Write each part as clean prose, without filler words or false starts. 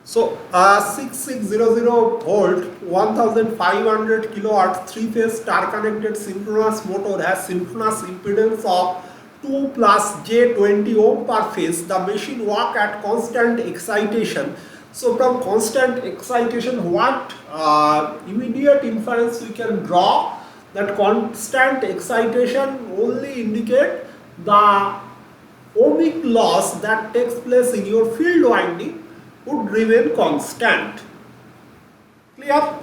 So, 6600 volt, 1500 kilowatt three-phase star-connected synchronous motor has synchronous impedance of 2 plus J20 ohm per phase. The machine work at constant excitation. So, from constant excitation, what immediate inference we can draw? That constant excitation only indicate the ohmic loss that takes place in your field winding would remain constant. Clear?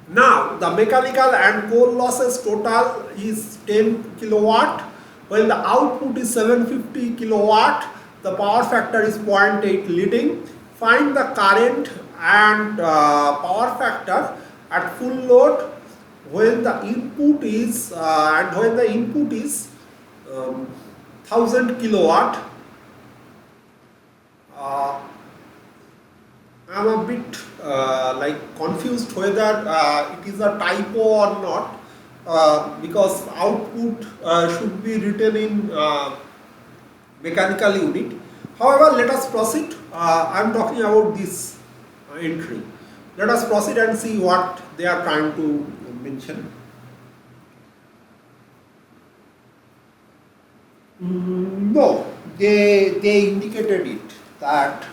Now, the mechanical and core losses total is 10 kilowatt, while the output is 750 kilowatt. The power factor is 0.8 leading. Find the current and power factor at full load when the input is um, 1000 kilowatt. Uh, I'm a bit confused whether it is a typo or not, because output should be written in mechanical unit. However, let us proceed. I'm talking about this entry. Let us proceed and see what they are trying to mention. No, they indicated it that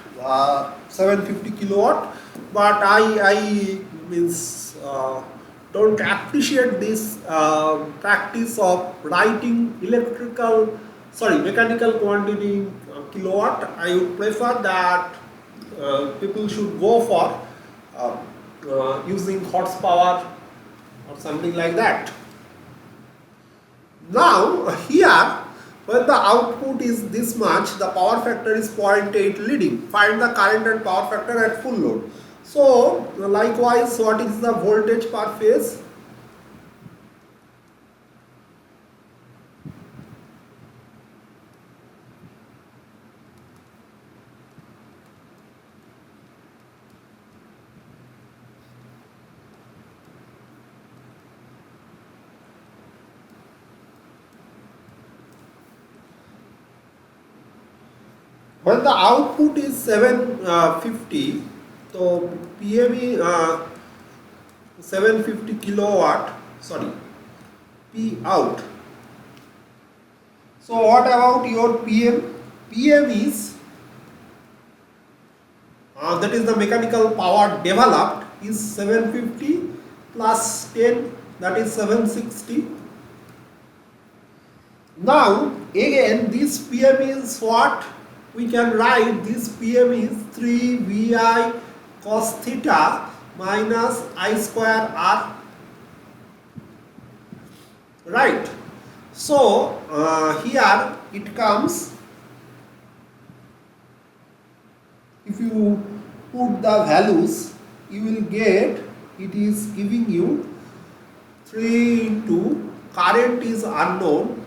750 kilowatt, but I means don't appreciate this practice of writing mechanical quantity kilowatt. I would prefer that people should go for using horsepower or something like that. Now here, when the output is this much, the power factor is 0.8 leading. Find the current and power factor at full load. So likewise, what is the voltage per phase? When the output is 750, so PME 750 kilowatt, sorry, P out. So what about your PM? PM is that is the mechanical power developed is 750 plus 10, that is 760. Now again this PM is what? We can write this PM is 3 VI cos theta minus I square R. Right. So here it comes, if you put the values, you will get, it is giving you 3 into current is unknown,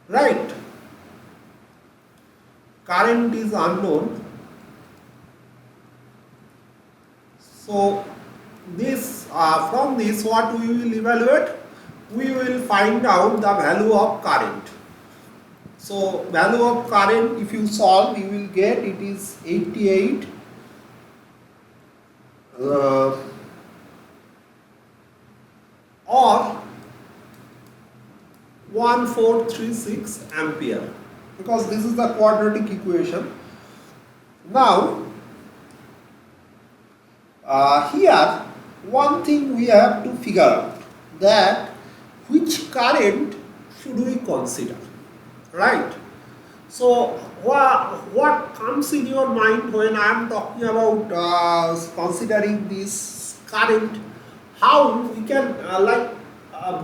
right, current is unknown. So this from this what we will evaluate? We will find out the value of current. So value of current, if you solve, you will get it is 88 or 1436 ampere, because this is the quadratic equation. Now here one thing we have to figure out, that which current should we consider, right? So what comes in your mind when I am talking about considering this current? How we can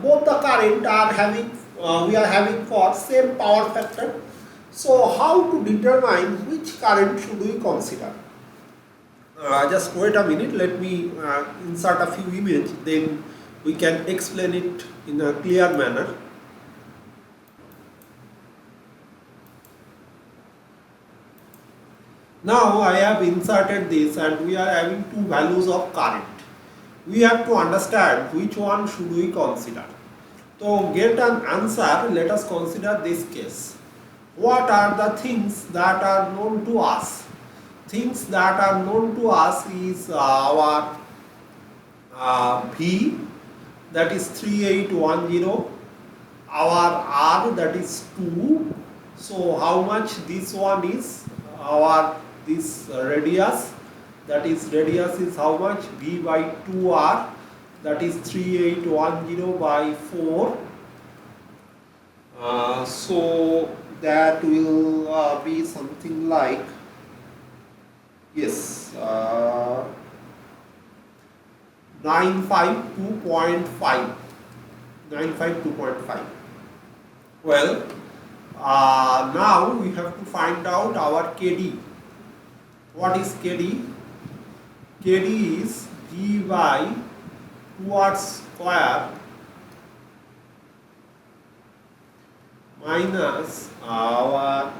both the current are having we are having for same power factor. So how to determine which current should we consider? Just wait a minute, let me insert a few images, then we can explain it in a clear manner. Now I have inserted this and we are having two values of current. we have to understand which one should we consider. To get an answer, let us consider this case. What are the things that are known to us? Things that are known to us is our V, that is 3810, our R, that is 2. So how much this one is? Our this radius, that is radius is how much? V by 2R, that is 3810 by 4. So that will be something like, yes, 952.5. 952.5. Well, now we have to find out our KD. What is KD? KD is V by 2R square minus our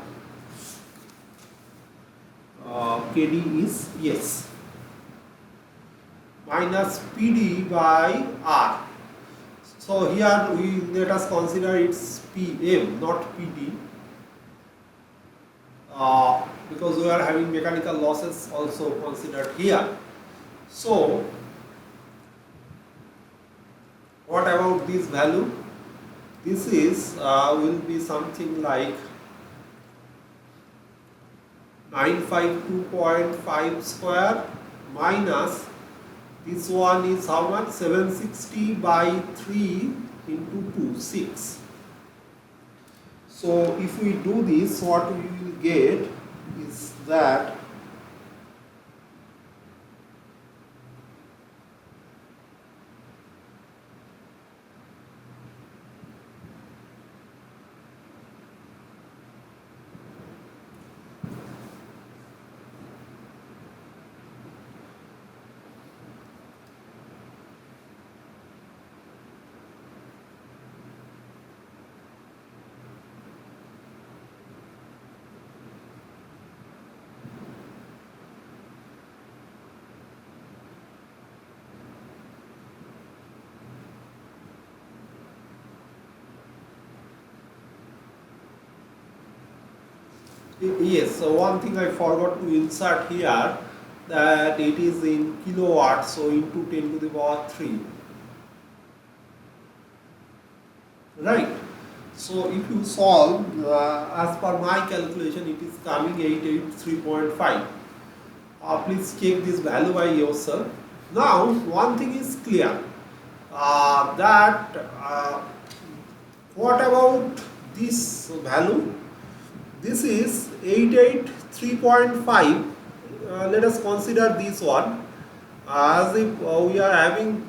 KD is, yes, minus PD by R. So here let us consider it's PM, not PD, because we are having mechanical losses also considered here. So what about this value? This is will be something like 952.5 square minus this one is how much? 760 by 3 into 2, 6. So if we do this, what we will get is that yes, so one thing I forgot to insert here, that it is in kilowatts, so into 10 to the power 3. Right. So if you solve, as per my calculation, it is coming 883.5. Please check this value by yourself. Now, one thing is clear, that what about this value? This is 883.5. Let us consider this one as if we are having,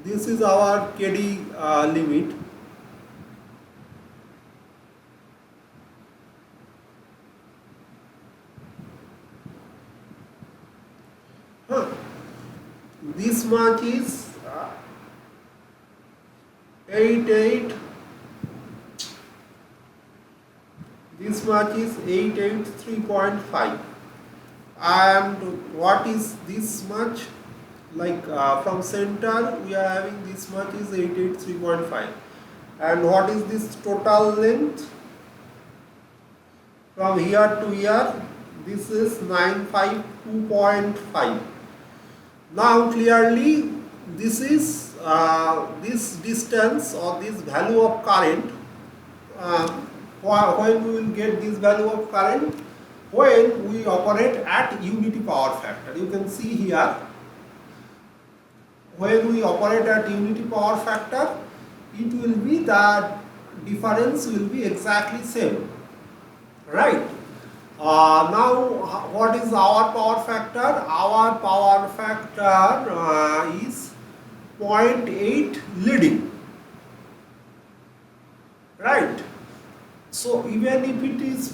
this is our KD limit. This much is 88. This much is 883.5. And what is this much? Like from center we are having this much is 883.5. And what is this total length? From here to here, this is 952.5. Now clearly this is this distance or this value of current. When we will get this value of current? When we operate at unity power factor. You can see here, when we operate at unity power factor, it will be, the difference will be exactly same, right? Now what is our power factor? Our power factor is 0.8 leading, right? So even if it is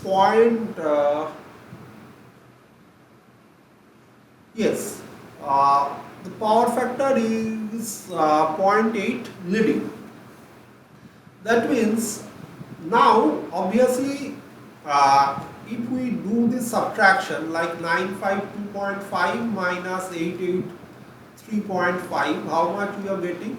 yes, the power factor is 0.8 leading. That means now obviously if we do this subtraction, like 952.5 minus 3.5, how much we are getting?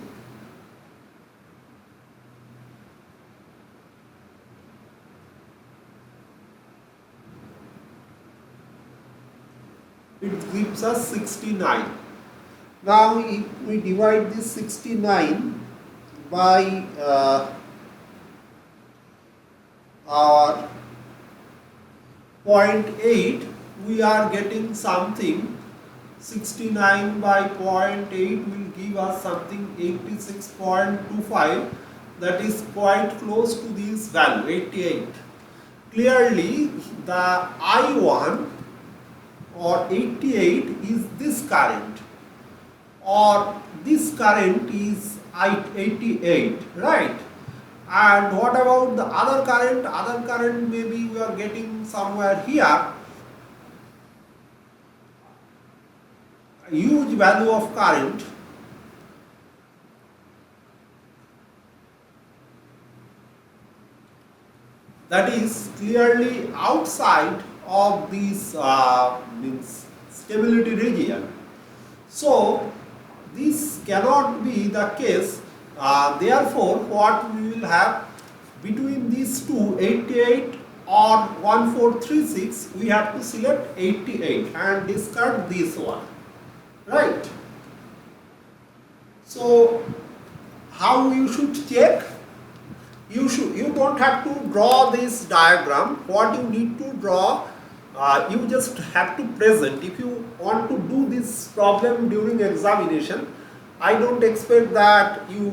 It gives us 69. Now if we divide this 69 by our zero point 0.8, we are getting something. 69 by 0.8 will give us something 86.25, that is quite close to this value 88. Clearly the I1 or 88 is this current, or this current is 88, right? And what about the other current? Other current maybe we are getting somewhere here, a huge value of current. That is clearly outside of this means stability region. So this cannot be the case. Therefore, what we will have between these two, 88 or 1436, we have to select 88 and discard this one, right? So how you should check? You don't have to draw this diagram. What you need to draw, you just have to present. If you want to do this problem during examination, I don't expect that you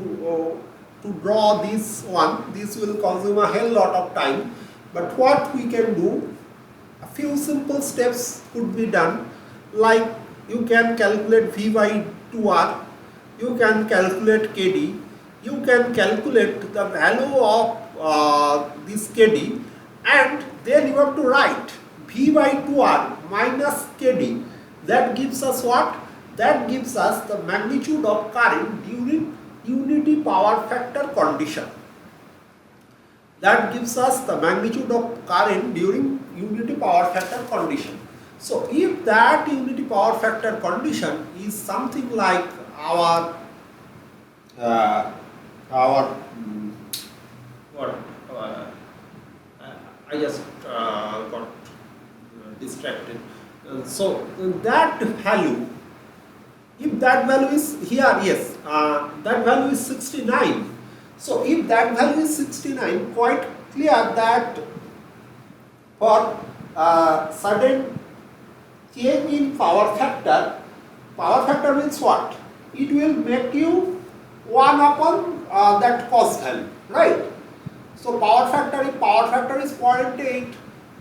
to draw this one. This will consume a hell lot of time. But what we can do, a few simple steps could be done. Like you can calculate V by 2R, you can calculate KD, you can calculate the value of this KD, and then you have to write V by 2R minus KD. That gives us what? That gives us the magnitude of current during unity power factor condition. That gives us the magnitude of current during unity power factor condition. So if that unity power factor condition is something like our what I just got distracted. So that value, if that value is here, yes, that value is 69. So if that value is 69, quite clear that for sudden change in power factor means what? It will make you 1 upon that cos value, right? So power factor, if power factor is 0.8,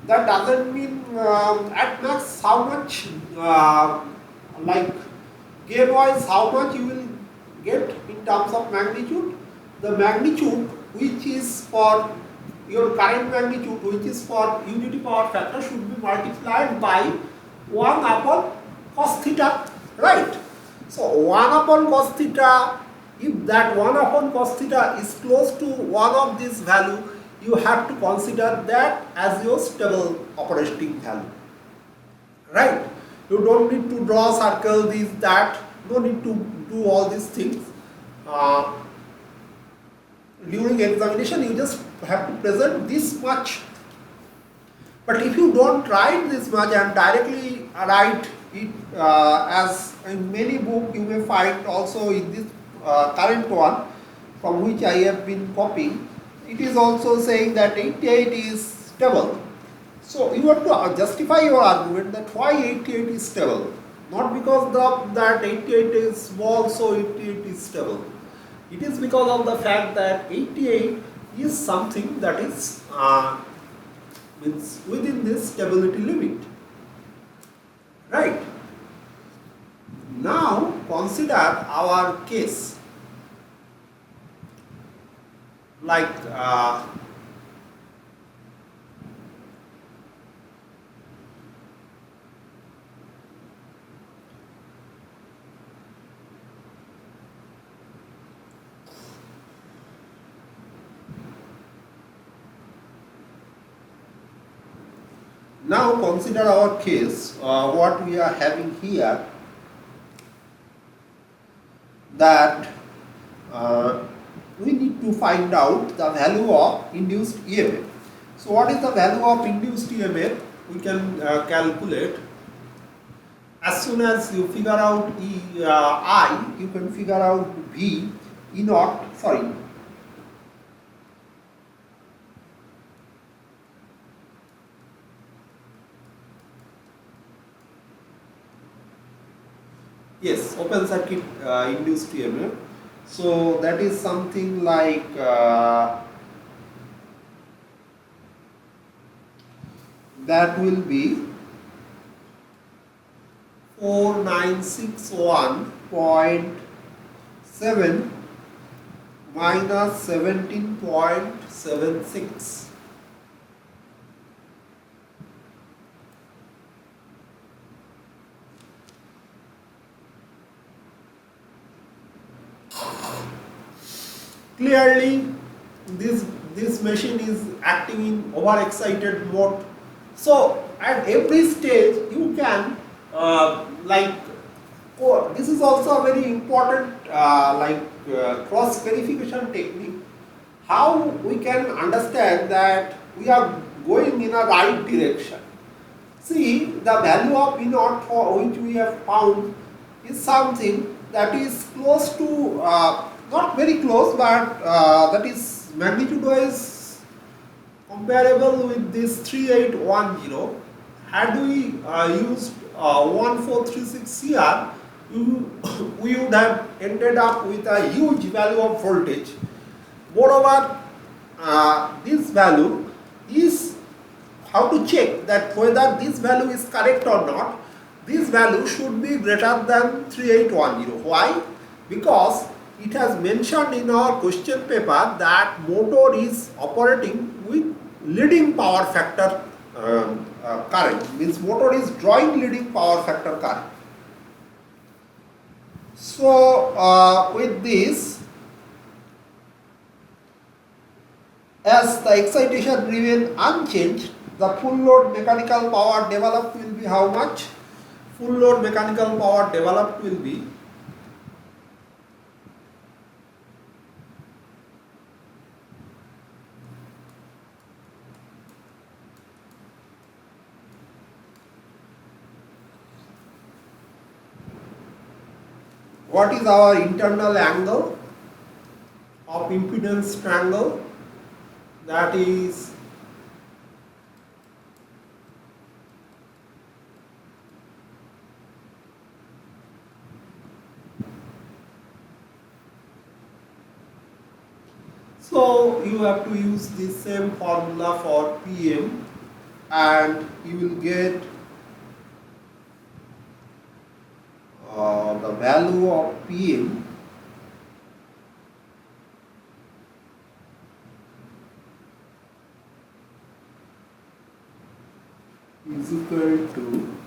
that doesn't mean at max how much, like gain wise how much you will get in terms of magnitude. The magnitude which is for your current magnitude, which is for unity power factor, should be multiplied by 1 upon cos theta, right? So 1 upon cos theta, if that 1 upon cos theta is close to one of this value, you have to consider that as your stable operating value, right? You don't need to draw circle, this, that, no need to do all these things. During examination, you just have to present this much. But if you don't write this much and directly write it as in many books, you may find also in this current one from which I have been copying, it is also saying that 88 is stable. So you have to justify your argument that why 88 is stable. Not because that 88 is small, so 88 is stable. It is because of the fact that 88 is something that is means within this stability limit, right? Now consider our case, like now consider our case, what we are having here. that uh, we need to find out the value of induced EMF. So what is the value of induced EMF? We can calculate. As soon as you figure out I, you can figure out V E naught, sorry. Yes, open circuit induced EMF. So that is something like that will be 4961.7 minus 17.76. Clearly, this machine is acting in overexcited mode. So at every stage you can this is also a very important cross verification technique. How we can understand that we are going in a right direction. See, the value of E naught for which we have found is something that is close to, not very close, but that is magnitude wise comparable with this 3810. Had we used 1436 CR, we would have ended up with a huge value of voltage. Moreover, this value is how to check that whether this value is correct or not. This value should be greater than 3810. Why? Because it has mentioned in our question paper that motor is operating with leading power factor current, means motor is drawing leading power factor current. So with this, as the excitation remain unchanged, the full load mechanical power developed will be how much? Full load mechanical power developed will be what is our internal angle of impedance triangle? That is so you have to use the same formula for PM and you will get the value of PM is equal to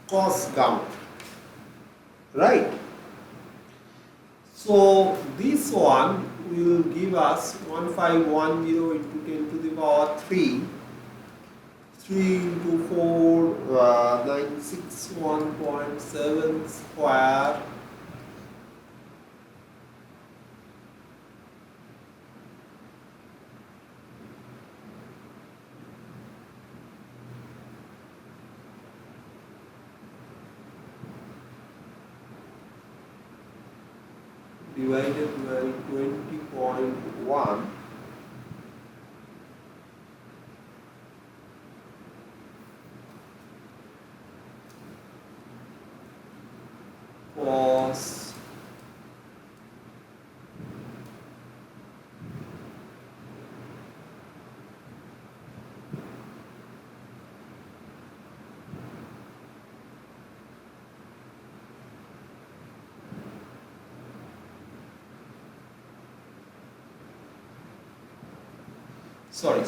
cos gamma, right? So this one will give us 1510 into 10 to the power 3, 3 into 4, 961.7 square divided by 20.1 cos sorry.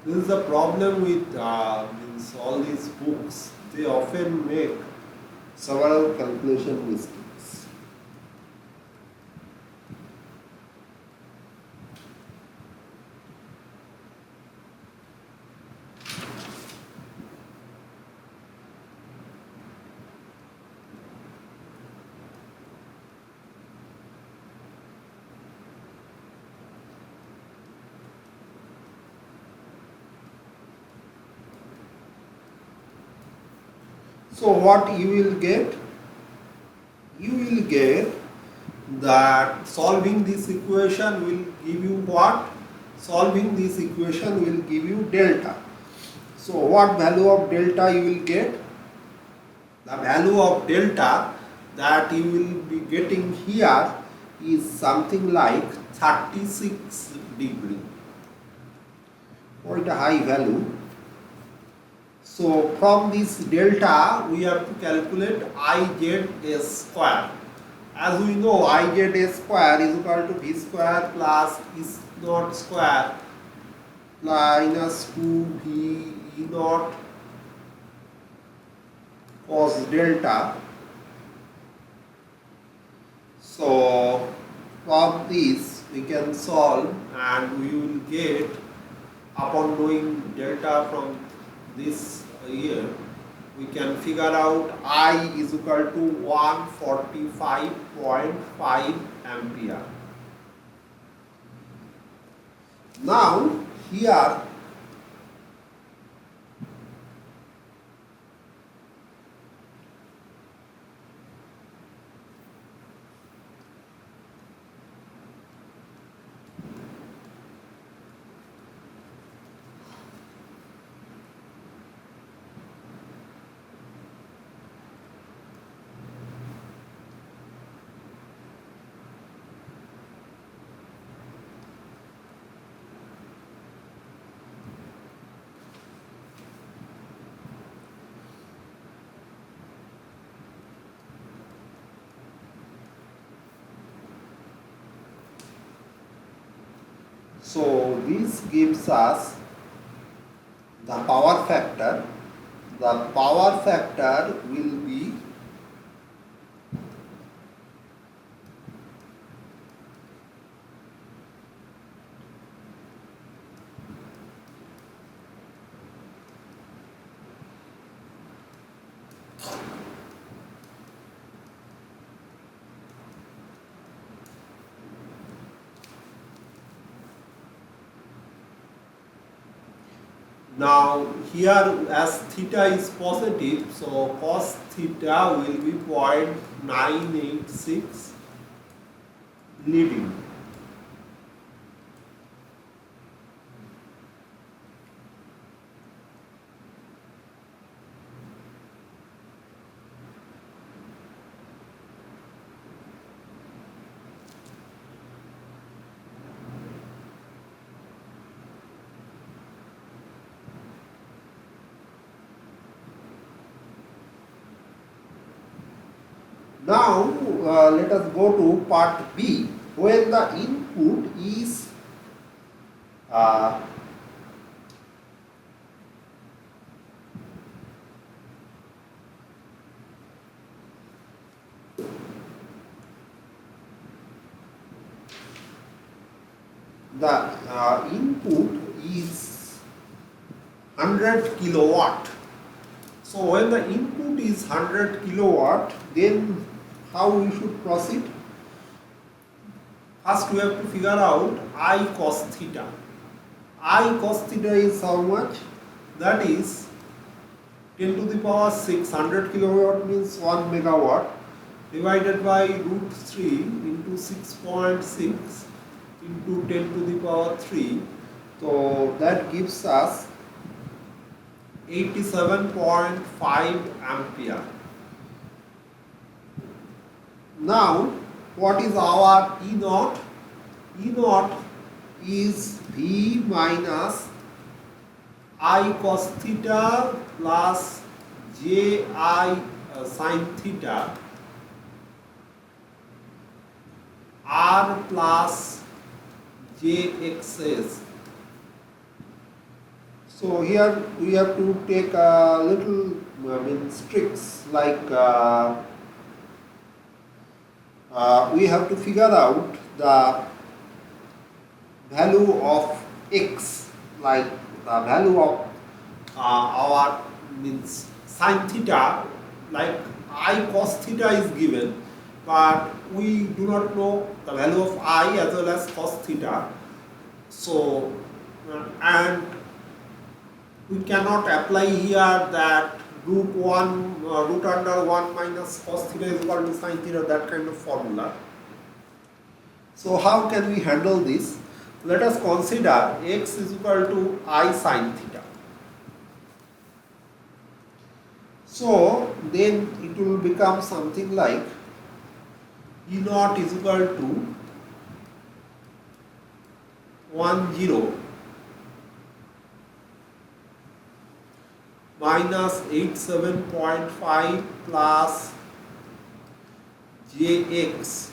This is the problem with means all these books. They often make several calculation mistakes. So what you will get? You will get that solving this equation will give you what? Solving this equation will give you delta. So what value of delta you will get? The value of delta that you will be getting here is something like 36 degree. Quite a high value. So from this delta we have to calculate Iz square. As we know, Iz square is equal to V square plus E naught square minus 2V E naught cos delta. So from this we can solve and we will get, upon knowing delta from this here, we can figure out I is equal to 145.5 ampere. Now here so this gives us the power factor. The power factor will be now here as theta is positive, so cos theta will be 0.986 leading. Now let us go to part B, when the input is input is 100 kilowatt. So when the input is 100 kilowatt, then how we should proceed? First we have to figure out I cos theta. I cos theta is how much? That is 10 to the power 6, 100 kilowatt means 1 megawatt, divided by root 3 into 6.6 into 10 to the power 3. So that gives us 87.5 ampere. Now what is our E naught? E naught is V minus I cos theta plus J I sin theta R plus JXS. So here we have to take a little tricks like we have to figure out the value of x, like the value of our sin theta, like I cos theta is given, but we do not know the value of I as well as cos theta. So and we cannot apply here that root under 1 minus cos theta is equal to sin theta, that kind of formula. So how can we handle this? Let us consider x is equal to I sin theta. So then it will become something like E naught is equal to 10 minus 87.5 plus Jx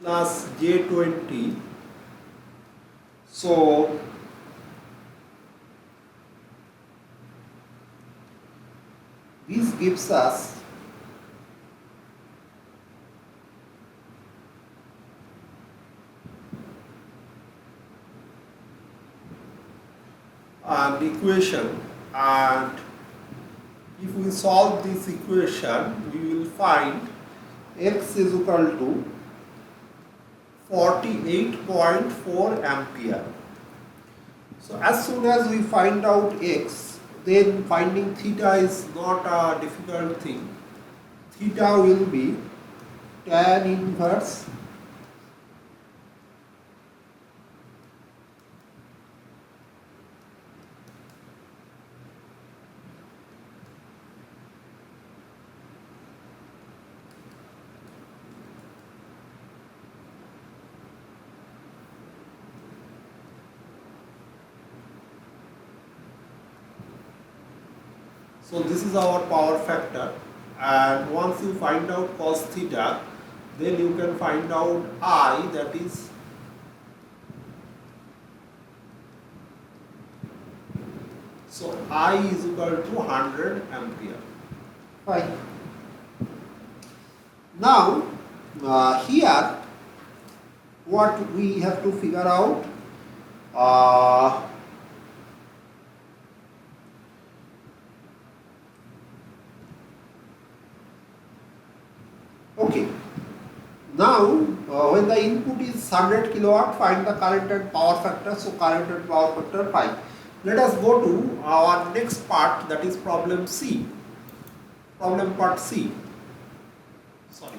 plus J20. So this gives us an equation, and if we solve this equation we will find x is equal to 48.4 ampere. So as soon as we find out x, then finding theta is not a difficult thing. Theta will be tan inverse So this is our power factor, and once you find out cos theta, then you can find out I, that is so I is equal to 100 ampere. Fine. Now here what we have to figure out, okay, now when the input is 100 kilowatt, find the current and power factor. So current and power factor 5. Let us go to our next part, that is problem C. Problem part C. Sorry.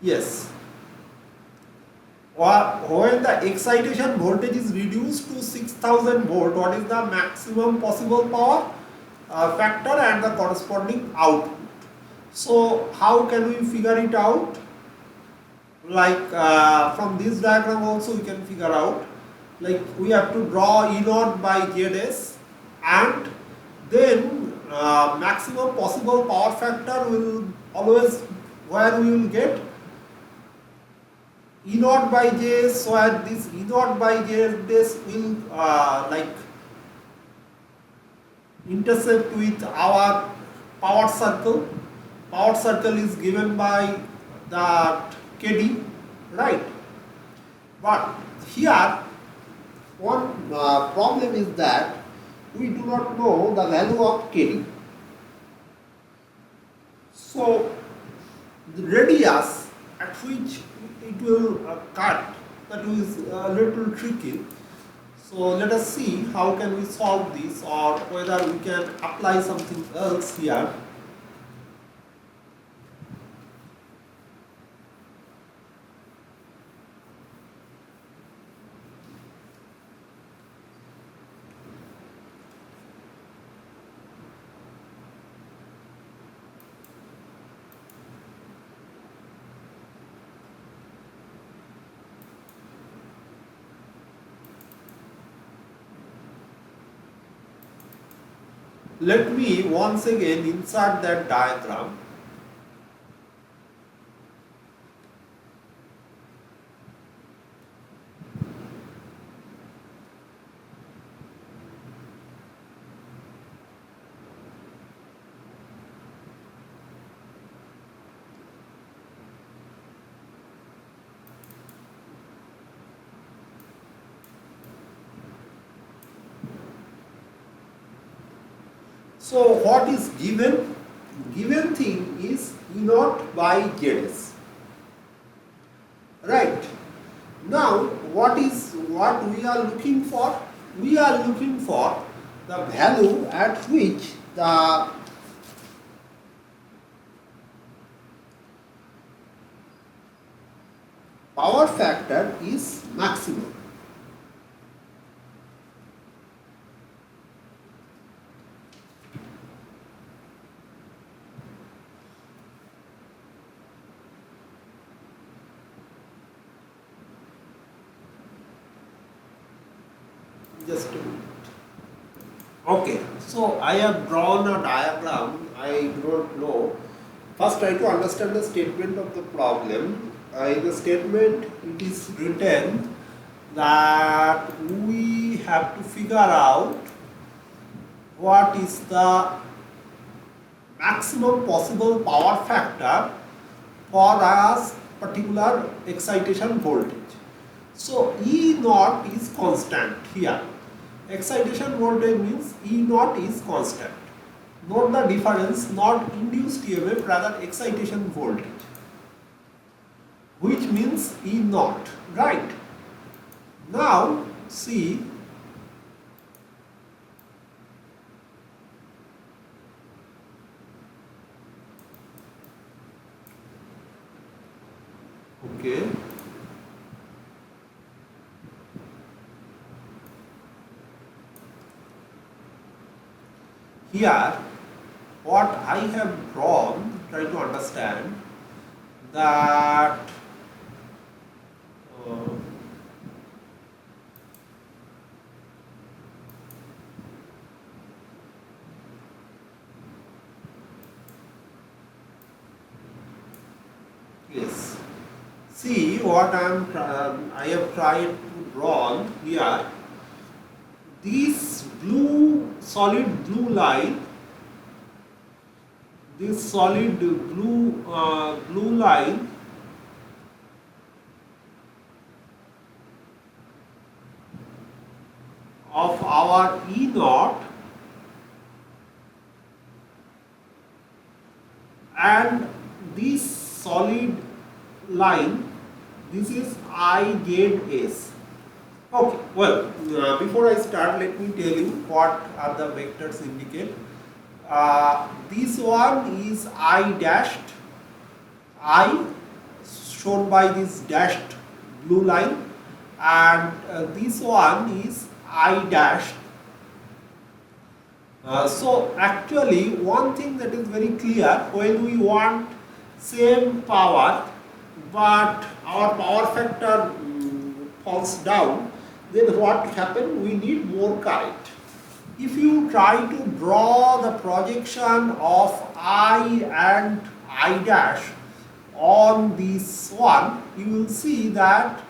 Yes. When the excitation voltage is reduced to 6000 volt, what is the maximum possible power factor and the corresponding output? So how can we figure it out? Like from this diagram also we can figure out. Like we have to draw E naught by Zs, and then maximum possible power factor will always, where we will get E naught by Js, so at this E naught by Js will like intersect with our power circle. Power circle is given by the Kd, right? But here one problem is that we do not know the value of Kd. So the radius at which it will cut, that is a little tricky. So let us see how can we solve this, or whether we can apply something else here. Let me once again insert that diagram. So what is given? Given thing is E naught by Zs. Right. Now what we are looking for? We are looking for the value at which the power factor is maximum. Just a minute. Okay, so I have drawn a diagram. I don't know. First, try to understand the statement of the problem. In the statement, it is written that we have to figure out what is the maximum possible power factor for a particular excitation voltage. So E naught is constant here. Excitation voltage means E naught is constant. Note the difference, not induced EMF, rather excitation voltage, which means E naught, right? Now see, okay, here what I have drawn, try to understand that yes, see what I have tried to draw here. This solid blue line, this solid blue line of our E naught and this solid line, this is IZS. Okay, well, before I start, let me tell you what are the vectors indicate. This one is I dashed, I shown by this dashed blue line, and this one is I dashed. So actually one thing that is very clear, when we want same power but our power factor falls down, then what happen? We need more current. If you try to draw the projection of I and I dash on this one, you will see that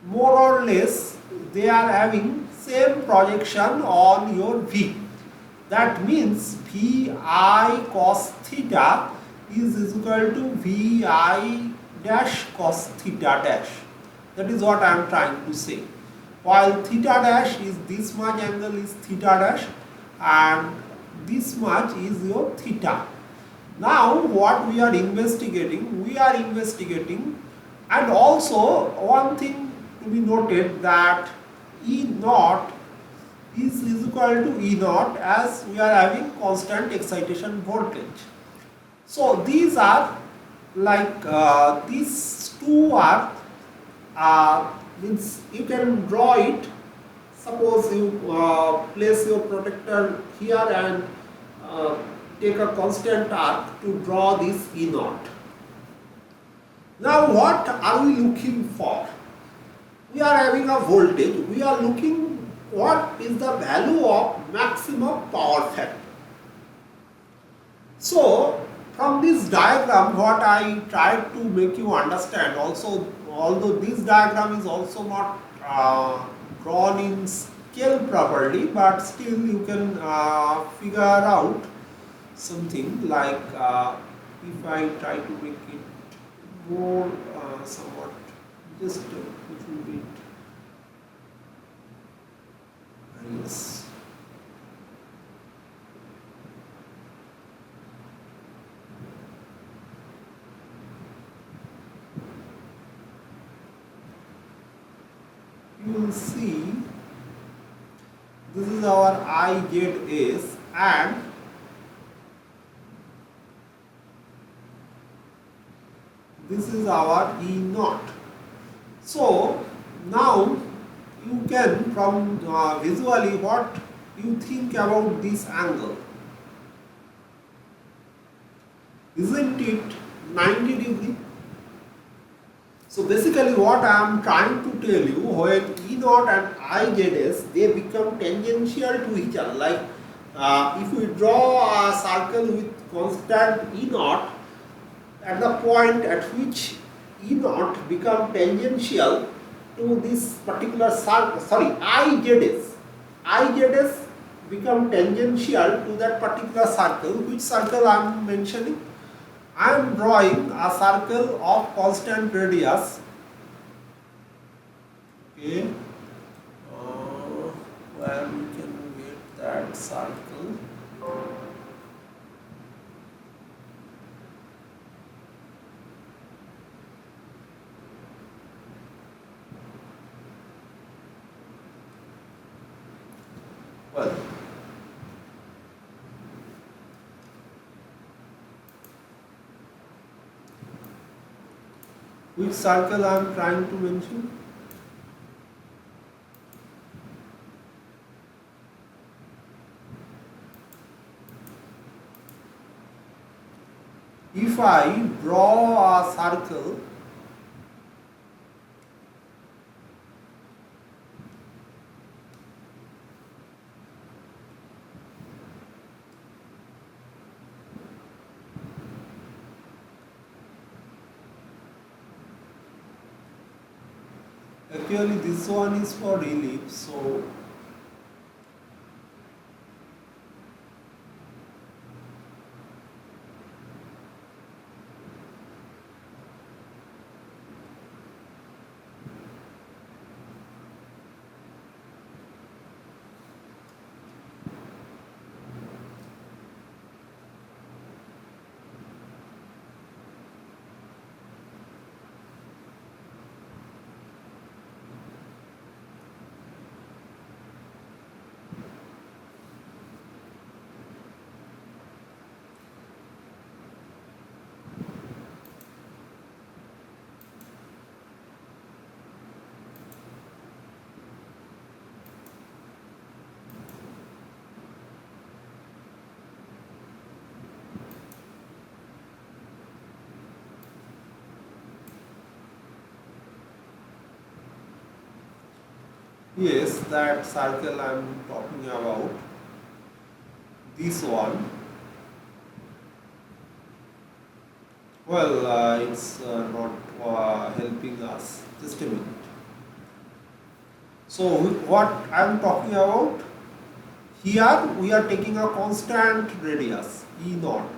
more or less they are having same projection on your V. That means Vi cos theta is equal to Vi dash cos theta dash. That is what I am trying to say. While theta dash is this much angle is theta dash and this much is your theta. Now what we are investigating? We are investigating, and also one thing to be noted, that E naught is equal to E naught as we are having constant excitation voltage. So these are like these two are means you can draw it. Suppose you place your protector here and take a constant arc to draw this E naught. Now what are we looking for? We are having a voltage. We are looking what is the value of maximum power factor. So from this diagram, what I tried to make you understand, also although this diagram is also not drawn in scale properly, but still you can figure out something like if I try to make it more somewhat just a little bit. Yes. You will see this is our IZS and this is our E naught. So now you can from visually what you think about this angle. Isn't it 90 degree? So basically what I am trying to tell you, when E naught and IZS they become tangential to each other. Like if we draw a circle with constant E naught, at the point at which E naught become tangential to this particular circle, sorry, IZS become tangential to that particular circle. Which circle I am mentioning? I am drawing a circle of constant radius. Okay, where we can get that circle. Well, which circle I am trying to mention? If I draw a circle actually this one is for relief, so yes, that circle I am talking about, this one. Well, it's not helping us. Just a minute. So what I am talking about, here we are taking a constant radius E naught.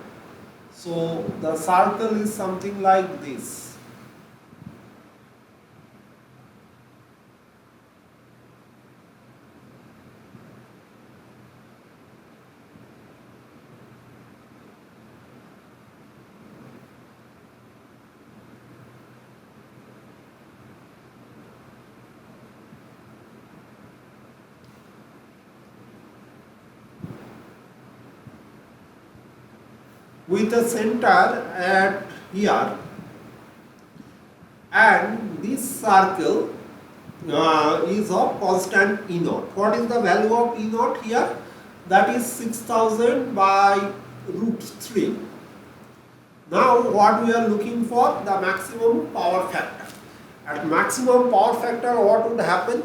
So the circle is something like this. With a center at here, and this circle is of constant E naught. What is the value of E naught here? That is 6000 by root 3. Now what we are looking for? The maximum power factor. At maximum power factor, what would happen?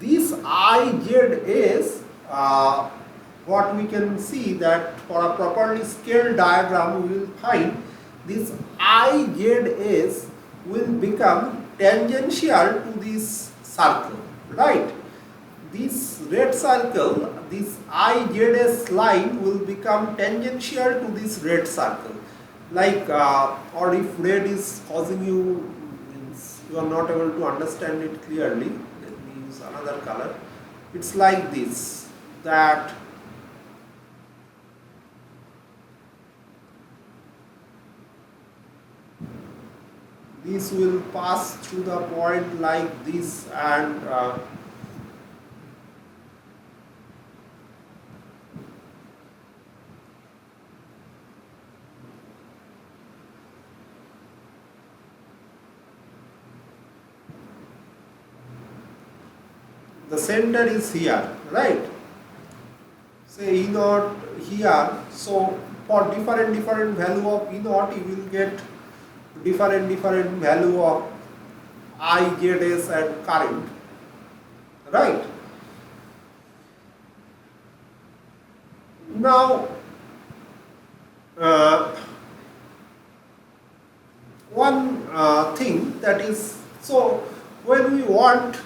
this IZ is what we can see that for a properly scaled diagram we will find this IZ will become tangential to this circle, right? This red circle, this IZS line will become tangential to this red circle. Like, or if red is causing you, means you are not able to understand it clearly, let me use another color. It's like this, that this will pass through the point like this, and the center is here, right? Say E naught here. So for different value of E naught, you will get different value of IZS and current, right? Now, one thing that is, so when we want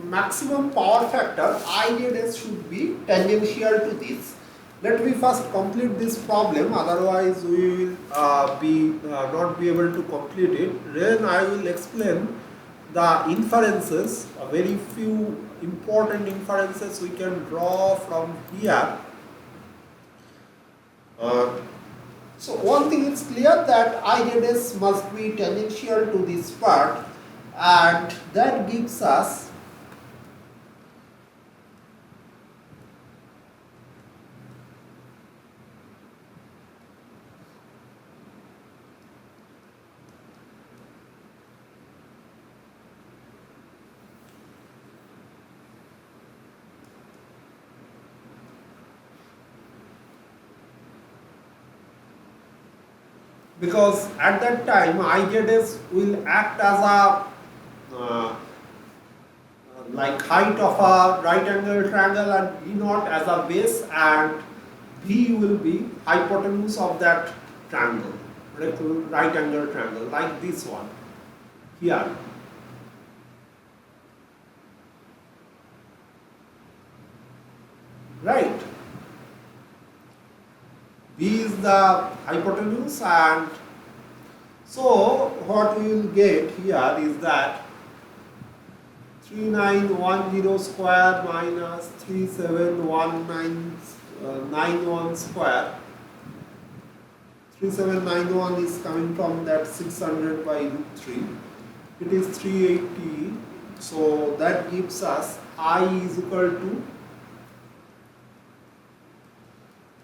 maximum power factor, IZS should be tangential to this. Let me first complete this problem, otherwise we will not be able to complete it. Then I will explain the inferences, a very few important inferences we can draw from here. So one thing is clear, that IZS must be tangential to this part, and that gives us because at that time IZS will act as a like height of a right angle triangle, and E naught as a base, and V will be hypotenuse of that triangle, right angle triangle, like this one here. Right? V is the hypotenuse, and so what we will get here is that 3910 square minus 3791 square. 3791 is coming from that 600 by root 3. It is 380. So that gives us I is equal to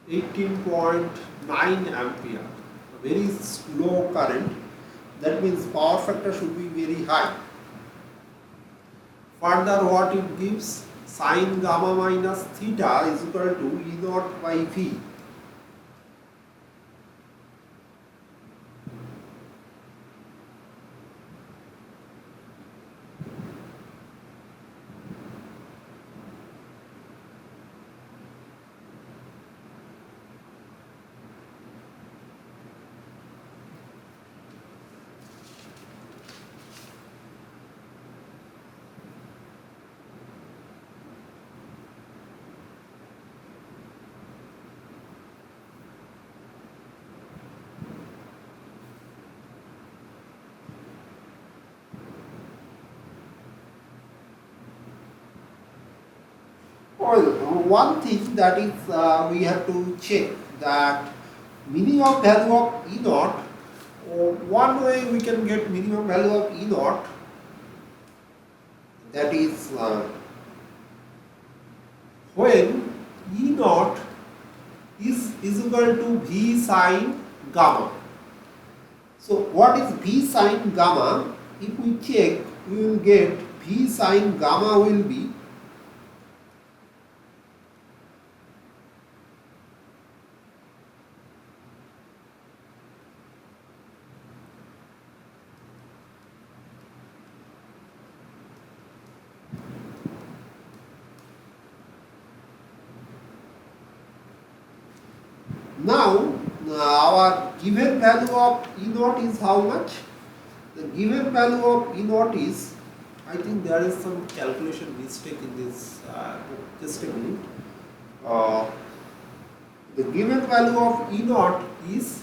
18.9 ampere. A very slow current. That means power factor should be very high. Further, what it gives, sine gamma minus theta is equal to E naught by V. Well, one thing that is we have to check, that minimum value of E naught. One way we can get minimum value of E naught, that is when E naught is equal to V sine gamma. So what is V sine gamma? If we check, we will get V sine gamma will be Now our given value of E naught is how much? The given value of E naught is, I think there is some calculation mistake in this book. Just a minute. Uh, the given value of E naught is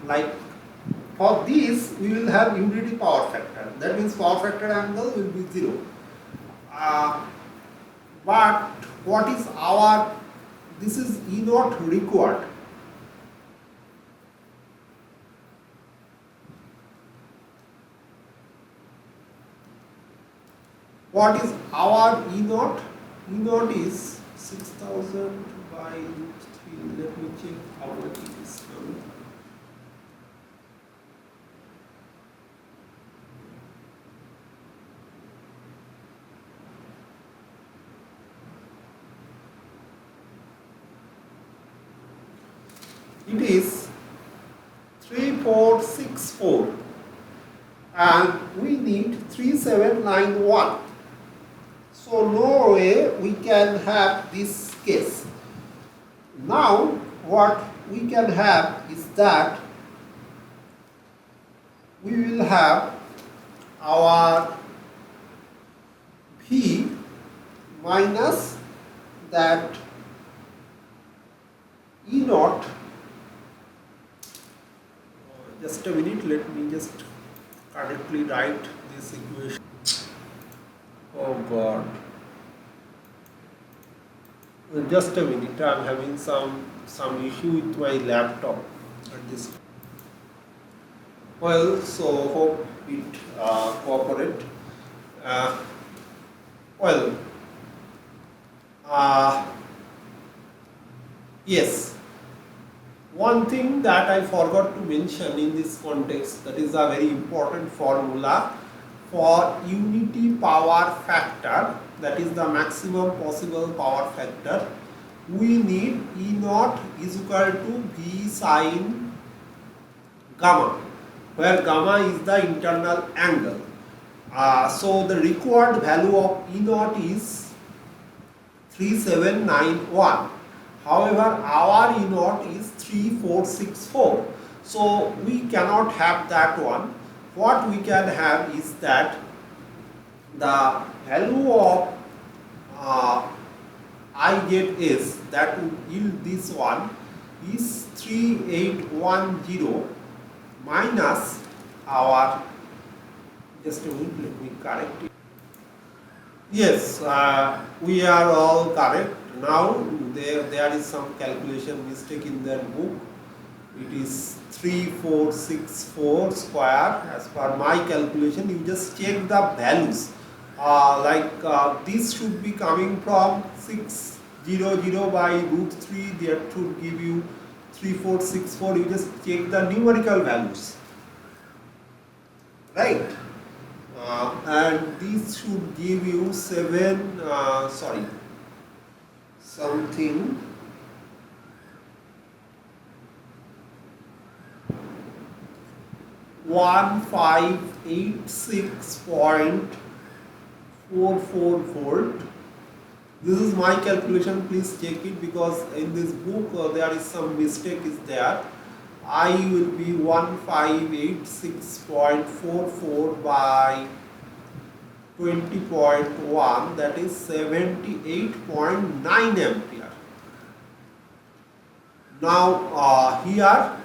like, for this we will have unity power factor. That means power factor angle will be 0. But what is our, this is E naught required. What is our E naught? E naught is 6000 by root 3. Let me check how much it is coming. It is 3464 and we need 3791. So no way we can have this case. Now what we can have is that we will have our V minus that E naught. Just a minute, let me just correctly write this equation. Oh God. Just a minute, I am having some issue with my laptop at this. Well, so hope it cooperate. Uh, well, yes. One thing that I forgot to mention in this context, that is a very important formula for unity power factor, that is the maximum possible power factor. We need E naught is equal to V sine gamma, where gamma is the internal angle. So the required value of E naught is 3791. However, our E naught is 3464. So we cannot have that one. What we can have is that the value of I get is, that would yield this one, is 3810 minus our, just a minute, let me correct it. Yes, we are all correct. Now there is some calculation mistake in that book. It is 3464 square as per my calculation. You just check the values. This should be coming from 600 by root 3. That should give you 3464. You just check the numerical values, right? And this should give you 1586.44 volt. This is my calculation, please check it, because in this book there is some mistake is there. I will be 1586.44 by 20.1, that is 78.9 ampere. Now here,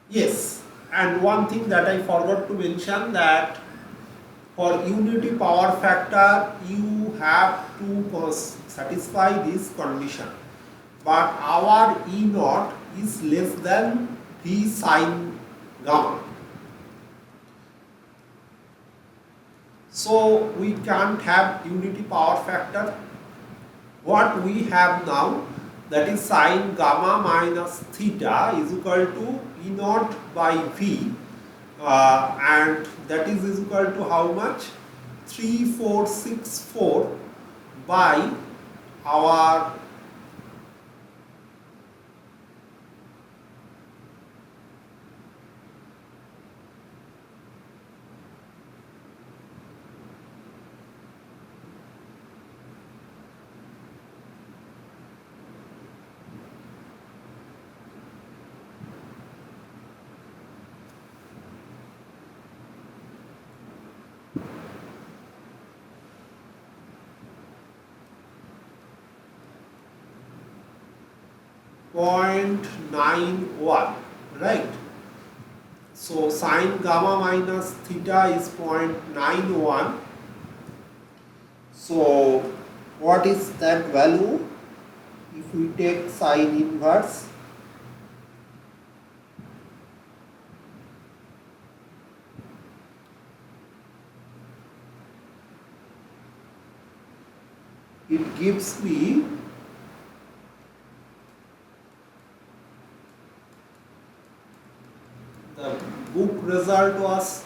yes, and one thing that I forgot to mention, that for unity power factor you have to satisfy this condition, but our E naught is less than V sine gamma. So we can't have unity power factor. What we have now, that is sine gamma minus theta is equal to E naught by V, and that is equal to how much? 3464 by our 0.91, right? So sine gamma minus theta is 0.91. So what is that value if we take sine inverse? It gives me the book result was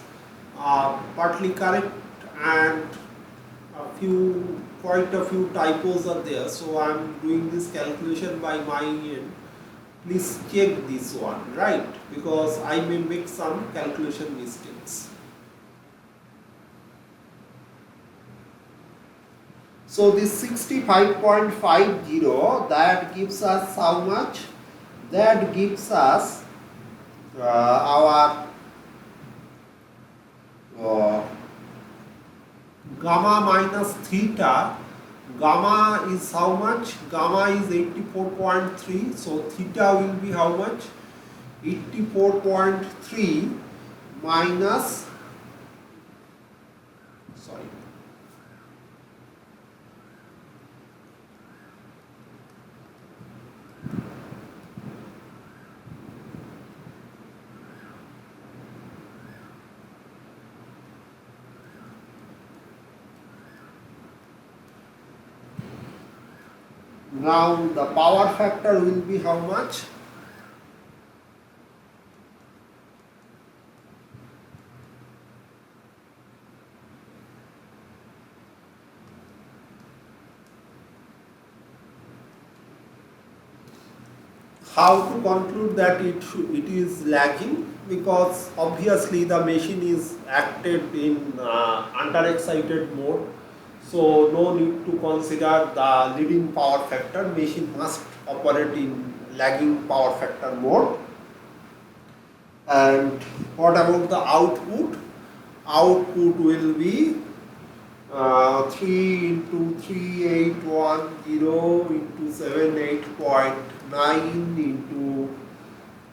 partly correct, and quite a few typos are there. So I am doing this calculation by my end. Please check this one, right? Because I may make some calculation mistakes. So this 65.50, that gives us how much? That gives us our gamma minus theta. Gamma is how much? Gamma is 84.3. So theta will be how much? 84.3 minus, sorry, now the power factor will be how much? How to conclude that it is lagging? Because obviously the machine is acted in under-excited mode, so no need to consider the leading power factor. Machine must operate in lagging power factor mode. And what about the output? Output will be 3 into 3810 into 78.9 into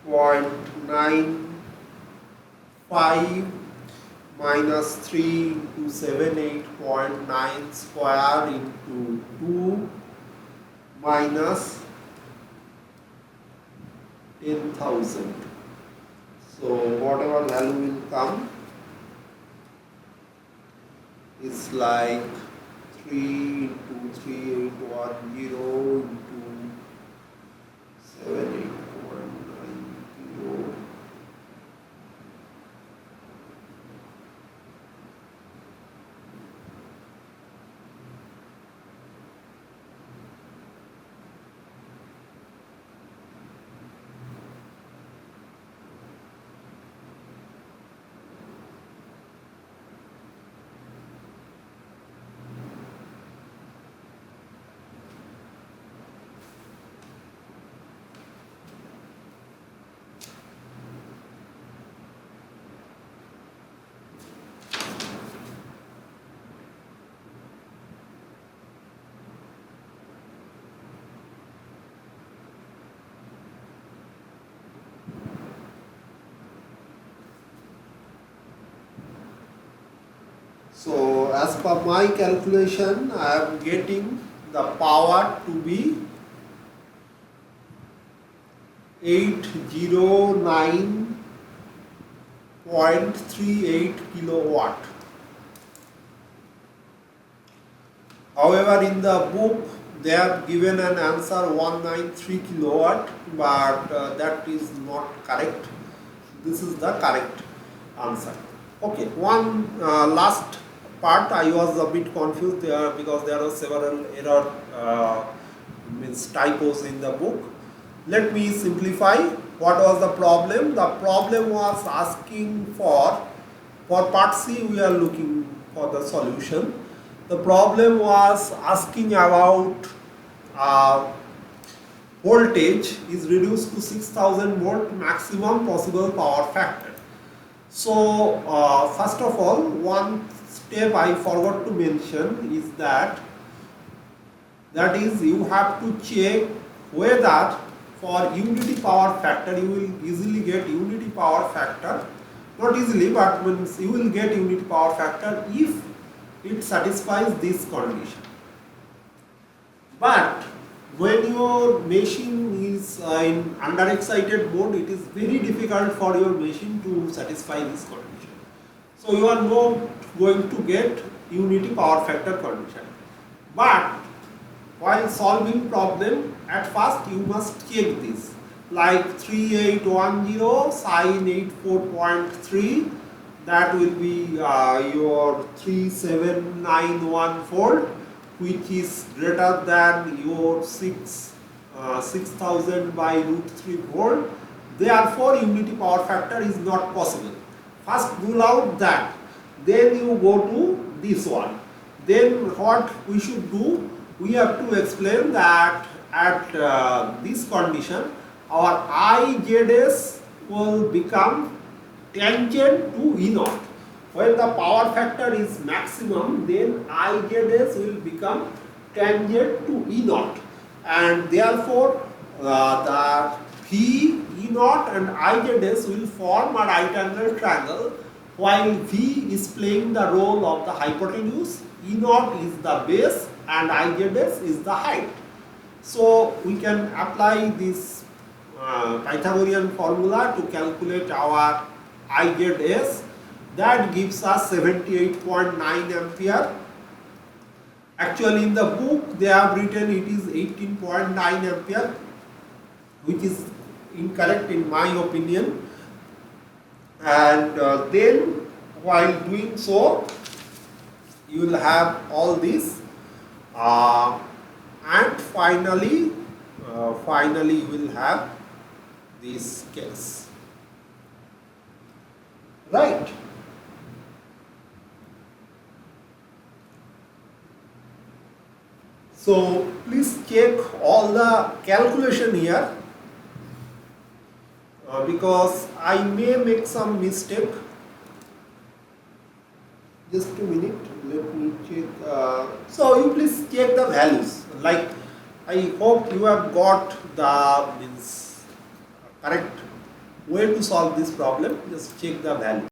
0.95 minus 3 into 78.9 square into 2 minus 10,000. So whatever value will come is like 3 into 3810 into 78.90. So as per my calculation, I am getting the power to be 809.38 kilowatt. However, in the book they have given an answer 193 kilowatt, but that is not correct. This is the correct answer. Okay, one last part, I was a bit confused there because there are several error means typos in the book. Let me simplify. What was the problem? The problem was asking for part C we are looking for the solution. The problem was asking about voltage is reduced to 6000 volt maximum possible power factor. So first of all, one step I forgot to mention is that is you have to check whether for unity power factor, you will easily get unity power factor, not easily, but means you will get unity power factor if it satisfies this condition. But when your machine is in under excited mode, it is very difficult for your machine to satisfy this condition. So you are not going to get unity power factor condition. But while solving problem, at first you must check this, like 3810 sine 84.3, that will be your 3791 volt, which is greater than your 6000 by root 3 volt. Therefore, unity power factor is not possible. First rule out that, then you go to this one. Then what we should do, we have to explain that at this condition, our IZS will become tangent to E naught. When the power factor is maximum, then IZS will become tangent to E naught, and therefore the V, E naught and IZS will form a right angle triangle, while V is playing the role of the hypotenuse, E naught is the base and IZS is the height. So we can apply this Pythagorean formula to calculate our IZS. That gives us 78.9 ampere. Actually in the book they have written it is 18.9 ampere, which is incorrect in my opinion. And then while doing so, you will have all this, and finally you will have this case, right? So please check all the calculation here, because I may make some mistake. Just a minute, let me check. So you please check the values. Like, I hope you have got the correct way to solve this problem. Just check the value.